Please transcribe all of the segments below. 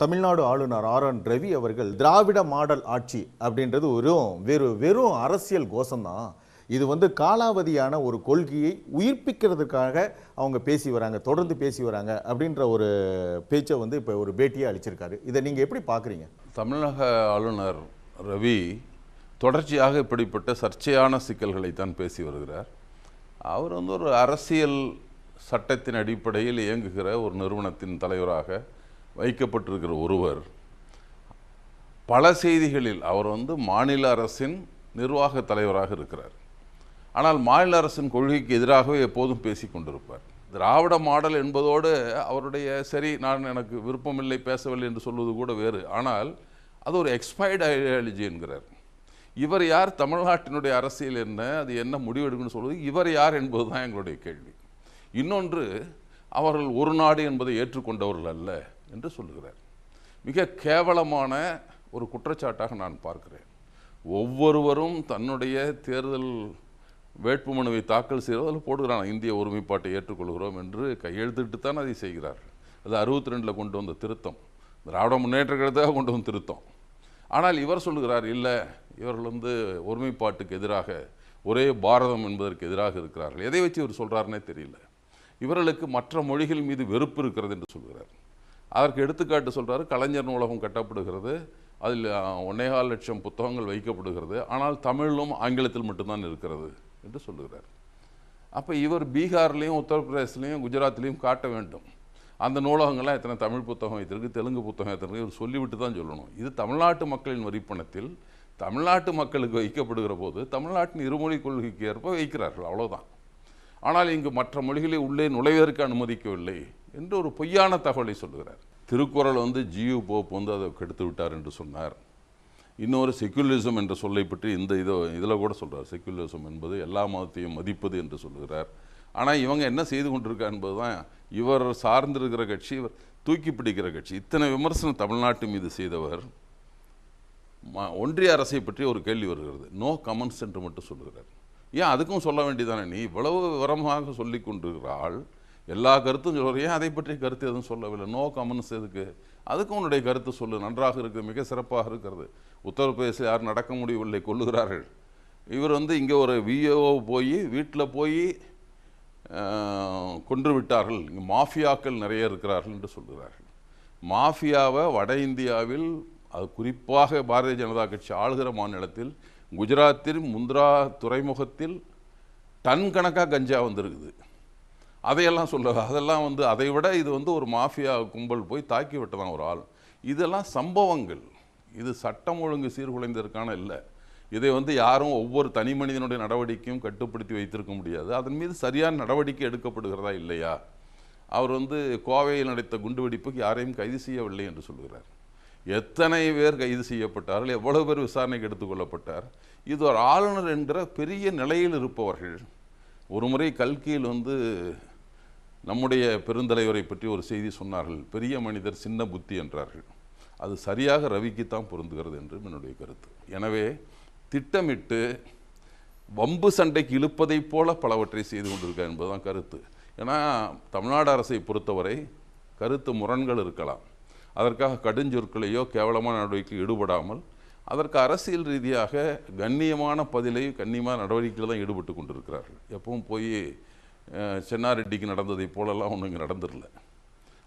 தமிழ்நாடு ஆளுநர் RN ரவி அவர்கள் திராவிட model ஆட்சி அப்படின்றது வெறும் அரசியல் கோஷம்தான். இது காலாவதியான ஒரு கொள்கையை உயிர்ப்பிக்கிறதுக்காக அவங்க பேசி வராங்க, தொடர்ந்து பேசி வராங்க அப்படின்ற ஒரு பேச்சை இப்போ ஒரு பேட்டியை அளிச்சிருக்காரு. இதை நீங்கள் எப்படி பார்க்குறீங்க? தமிழக ஆளுநர் ரவி தொடர்ச்சியாக இப்படிப்பட்ட சர்ச்சையான சிக்கல்களைத்தான் பேசி வருகிறார். அவர் ஒரு அரசியல் சட்டத்தின் அடிப்படையில் இயங்குகிற ஒரு நிறுவனத்தின் தலைவராக வைக்கப்பட்டிருக்கிற ஒருவர் பல செய்திகளில் அவர் மாநில அரசின் நிர்வாக தலைவராக இருக்கிறார். ஆனால் மாநில அரசின் கொள்கைக்கு எதிராகவே எப்போதும் பேசி கொண்டிருப்பார். திராவிட மாடல் என்பதோடு அவருடைய சரி நான் எனக்கு விருப்பமில்லை பேசவில்லை என்று சொல்வது கூட வேறு. ஆனால் அது ஒரு எக்ஸ்பைர்டு ஐடியாலஜி என்கிறார். இவர் யார், தமிழ்நாட்டினுடைய அரசியல் என்ன, அது என்ன முடிவெடுக்குன்னு சொல்வது, இவர் யார் என்பது தான் எங்களுடைய கேள்வி. இன்னொன்று, அவர்கள் ஒரு நாடு என்பதை ஏற்றுக்கொண்டவர்கள் அல்ல என்று சொல்லுகிறார். மிக கேவலமான ஒரு குற்றச்சாட்டாக நான் பார்க்கிறேன். ஒவ்வொருவரும் தன்னுடைய தேர்தல் வேட்புமனுவை தாக்கல் செய்வதில் போடுகிறான், இந்திய ஒருமைப்பாட்டை ஏற்றுக்கொள்கிறோம் என்று கையெழுத்திட்டு தான் அதை செய்கிறார்கள். அது 62 கொண்டு வந்த திருத்தம், திராவிட முன்னேற்ற கழகத்தாக கொண்டு வந்த திருத்தம். ஆனால் இவர் சொல்லுகிறார், இல்லை இவர்கள் ஒருமைப்பாட்டுக்கு எதிராக, ஒரே பாரதம் என்பதற்கு எதிராக இருக்கிறார்கள். எதை வச்சு இவர் சொல்கிறாருன்னே தெரியல. இவர்களுக்கு மற்ற மொழிகள் மீது வெறுப்பு இருக்கிறது என்று சொல்கிறார். அதற்கு எடுத்துக்காட்டு சொல்கிறார், கலைஞர் நூலகம் கட்டப்படுகிறது, அதில் 1.25 லட்சம் புத்தகங்கள் வைக்கப்படுகிறது, ஆனால் தமிழிலும் ஆங்கிலத்தில் மட்டும்தான் இருக்கிறது என்று சொல்லுகிறார். அப்போ இவர் பீகார்லேயும் உத்தரப்பிரதேசலையும் குஜராத்லேயும் காட்ட வேண்டும், அந்த நூலகங்கள்லாம் எத்தனை தமிழ் புத்தகம் வைத்திருக்கு, தெலுங்கு புத்தகம் எத்தனை, இவர் சொல்லிவிட்டு தான் சொல்லணும். இது தமிழ்நாட்டு மக்களின் வரிப்பணத்தில் தமிழ்நாட்டு மக்களுக்கு வைக்கப்படுகிற போது தமிழ்நாட்டின் இருமொழி கொள்கைக்கு ஏற்ப வைக்கிறார்கள், அவ்வளோதான். ஆனால் இங்கு மற்ற மொழிகளை உள்ளே நுழைவதற்கு அனுமதிக்கவில்லை என்று ஒரு பொய்யான தகவலை சொல்லுகிறார். திருக்குறள் ஜியு போப் அதை கெடுத்து விட்டார் என்று சொன்னார். இன்னொரு செக்குலரிசம் என்ற சொல்லை பற்றி இதில் கூட சொல்கிறார், செக்குலரிசம் என்பது எல்லா மதத்தையும் மதிப்பது என்று சொல்லுகிறார். ஆனால் இவங்க என்ன செய்து கொண்டிருக்கார் என்பது தான், இவர் சார்ந்திருக்கிற கட்சி, இவர் தூக்கி பிடிக்கிற கட்சி. இத்தனை விமர்சனம் தமிழ்நாட்டு மீது செய்தவர் ஒன்றிய அரசை பற்றி ஒரு கேள்வி வருகிறது, நோ கமெண்ட்ஸ் என்று மட்டும் சொல்லுகிறார். ஏன் அதுக்கும் சொல்ல வேண்டியதானே, நீ இவ்வளவு விவரமாக சொல்லி கொண்டிருக்கிறாள், எல்லா கருத்தும் சொல்கிற, ஏன் அதை பற்றி கருத்து எதுவும் சொல்லவில்லை, நோ கமெண்ட்ஸ் எதுக்கு, அதுக்கும் உன்னுடைய கருத்து சொல்லு, நன்றாக இருக்குது, மிக சிறப்பாக இருக்கிறது. உத்தரப்பிரதேச யாரும் நடக்க முடியவில்லை, கொள்ளுகிறார்கள். இவர் இங்கே ஒரு விஓ போய் வீட்டில் போய் கொன்று விட்டார்கள், இங்கே மாஃபியாக்கள் நிறைய இருக்கிறார்கள் என்று சொல்கிறார்கள். மாஃபியாவை வட இந்தியாவில், அது குறிப்பாக பாரதிய ஜனதா கட்சி ஆளுகிற மாநிலத்தில் குஜராத்தில் முந்த்ரா துறைமுகத்தில் டன் கணக்காக கஞ்சா வந்திருக்குது. அதையெல்லாம் அதெல்லாம் அதை விட இது ஒரு மாஃபியா கும்பல் போய் தாக்கி விட்டதான் ஒரு ஆள். இதெல்லாம் சம்பவங்கள், இது சட்டம் ஒழுங்கு சீர்குலைந்ததற்கான இல்லை. இதை யாரும் ஒவ்வொரு தனி மனிதனுடைய நடவடிக்கையும் கட்டுப்படுத்தி வைத்திருக்க முடியாது. அதன் மீது சரியான நடவடிக்கை எடுக்கப்படுகிறதா இல்லையா? அவர் கோவையில் நடத்த குண்டுவெடிப்புக்கு யாரையும் கைது செய்யவில்லை என்று சொல்கிறார். எத்தனை பேர் கைது செய்யப்பட்டார்கள், எவ்வளவு பேர் விசாரணைக்கு எடுத்துக்கொள்ளப்பட்டார்? இது ஒரு ஆளுநர் என்கிற பெரிய நிலையில் இருப்பவர்கள். ஒரு முறை கல்கியில் நம்முடைய பெருந்தலைவரை பற்றி ஒரு செய்தி சொன்னார்கள், பெரிய மனிதர் சின்ன புத்தி என்றார்கள். அது சரியாக ரவிக்குத்தான் பொருந்துகிறது என்று என்னுடைய கருத்து. எனவே திட்டமிட்டு வம்பு சண்டைக்கு இழுப்பதைப் போல பலவற்றை செய்து கொண்டிருக்க என்பதுதான் கருத்து. ஏன்னா தமிழ்நாடு அரசை பொறுத்தவரை கருத்து முரண்கள் இருக்கலாம், அதற்காக கடுஞ்சொற்களையோ கேவலமான நடவடிக்கை ஈடுபடாமல் அதற்கு அரசியல் ரீதியாக கண்ணியமான பதிலை, கண்ணியமான நடவடிக்கைகள் தான் ஈடுபட்டு கொண்டிருக்கிறார்கள். எப்பவும் போய் சென்னாரெட்டிக்கு நடந்ததை போலெல்லாம் ஒன்றும் இங்கே நடந்துடல,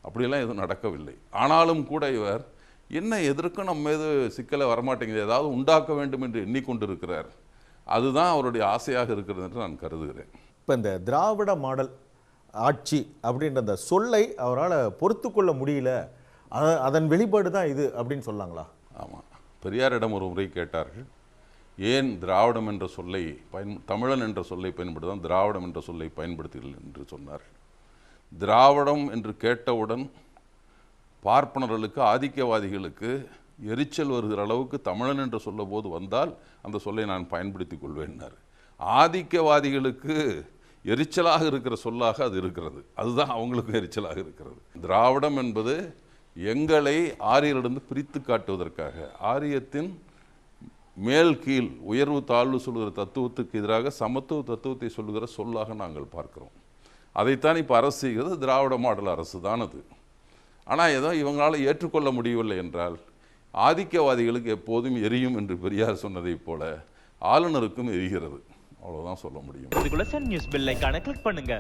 அப்படியெல்லாம் எதுவும் நடக்கவில்லை. ஆனாலும் கூட இவர் என்ன எதற்கும் நம்ம மீது சிக்கலை வரமாட்டேங்குது, ஏதாவது உண்டாக்க வேண்டும் என்று எண்ணிக்கொண்டிருக்கிறார். அதுதான் அவருடைய ஆசையாக இருக்கிறது என்று நான் கருதுகிறேன். இப்போ இந்த திராவிட மாடல் ஆட்சி அப்படின்ற அந்த சொல்லை அவரால் பொறுத்து கொள்ள முடியல, அதன் வெளிப்பாடு தான் இது அப்படின்னு சொல்லாங்களா? ஆமாம், பெரியாரிடம் ஒரு முறை கேட்டார்கள், ஏன் திராவிடம் என்ற சொல்லை தமிழன் என்ற சொல்லை பயன்படுத்தான் திராவிடம் என்ற சொல்லை பயன்படுத்துகிறீர்கள் என்று சொன்னார்கள். திராவிடம் என்று கேட்டவுடன் பார்ப்பனர்களுக்கு, ஆதிக்கவாதிகளுக்கு எரிச்சல் வருகிற அளவுக்கு தமிழன் என்று சொல்ல போது வந்தால் அந்த சொல்லை நான் பயன்படுத்தி கொள்வேன்னார். ஆதிக்கவாதிகளுக்கு எரிச்சலாக இருக்கிற சொல்லாக அது இருக்கிறது, அதுதான் அவங்களுக்கும் எரிச்சலாக இருக்கிறது. திராவிடம் என்பது எங்களை ஆரியரிடந்து பிரித்து காட்டுவதற்காக, ஆரியத்தின் மேல் கீழ் உயர்வு தாழ்வு சொல்கிற தத்துவத்துக்கு எதிராக சமத்துவ தத்துவத்தை சொல்லுகிற சொல்லாக நாங்கள் பார்க்கிறோம். அதைத்தான் இப்போ அரசு செய்கிறது. திராவிட மாடல் அரசு தான் அது. ஆனால் ஏதோ இவங்களால் ஏற்றுக்கொள்ள முடியவில்லை என்றால் ஆதிக்கவாதிகளுக்கு எப்போதும் எரியும் என்று பெரியார் சொன்னதைப் போல ஆளுநருக்கும் எரிகிறது. அவ்வளவுதான் சொல்ல முடியும். இதுக்குள்ள சன் நியூஸ் பெல் ஐகானை கிளிக் பண்ணுங்க.